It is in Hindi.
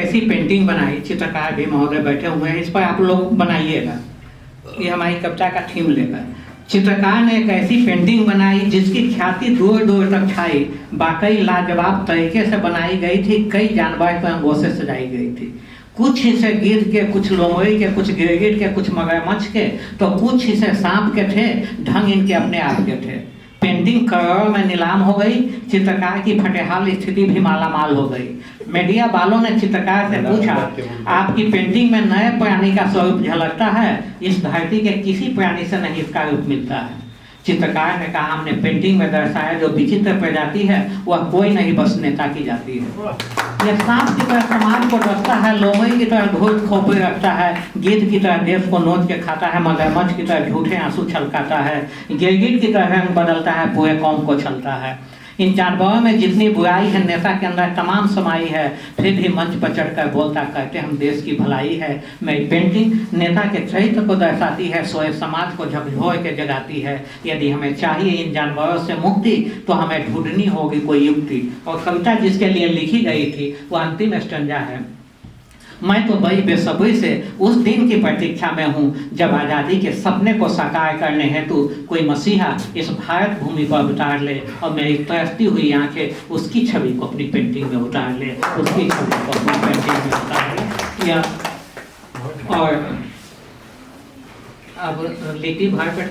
ऐसी पेंटिंग बनाई, चित्रकार भी महोदय बैठे हुए हैं, इस पर आप लोग बनाइएगा, ये हमारी कविता का थीम लेकर। चित्रकार ने एक ऐसी पेंटिंग बनाई जिसकी ख्याति दूर दूर तक छाई, वाकई लाजवाब तरीके से बनाई गई थी, कई जानवर के अंगों से सजाई गई थी। कुछ हिस्से गिद्ध के, कुछ लोमड़ी के, कुछ गिरगिट के, कुछ मगरमच्छ के, तो कुछ हिस्से सांप के थे, ढंग इनके अपने आप के थे। पेंटिंग करोड़ों में नीलाम हो गई, चित्रकार की फटेहाल स्थिति भी मालामाल हो गई। मीडिया वालों ने चित्रकार से पूछा, आपकी पेंटिंग में नए प्राणी का स्वरूप झलकता है, इस धरती के किसी प्राणी से नहीं इसका रूप मिलता है। चित्रकार ने कहा, हमने पेंटिंग में दर्शाया जो विचित्र प्रजाति है वह कोई नहीं, बस नेता की जाती है। यह सांप की तरह समाज को रखता है, लोमड़ी की तरह धूल खोपड़ी रखता है, गिद्ध की तरह देश को नोच के खाता है, मगरमच्छ की तरह झूठे आंसू छलकाता है, गिरगिट की तरह रंग बदलता है, पूरे कौम को छलता है। इन जानवरों में जितनी बुराई है नेता के अंदर तमाम समाई है, फिर भी मंच पर चढ़कर बोलता कहते हम देश की भलाई है। मेरी पेंटिंग नेता के चरित्र को दर्शाती है, सोए समाज को झकझोर के जगाती है। यदि हमें चाहिए इन जानवरों से मुक्ति तो हमें ढूंढनी होगी कोई युक्ति। और कविता जिसके लिए लिखी गई थी वो अंतिम स्टंजा है, मैं तो बड़ी बेसब्री से उस दिन की प्रतीक्षा में हूँ जब आज़ादी के सपने को साकार करने हेतु कोई मसीहा इस भारत भूमि पर उतार ले और मेरी तरसती हुई आंखें उसकी छवि को अपनी पेंटिंग में उतार ले, उसकी छवि को अपनी पेंटिंग में उतार ले। और अब लिट्टी भर पर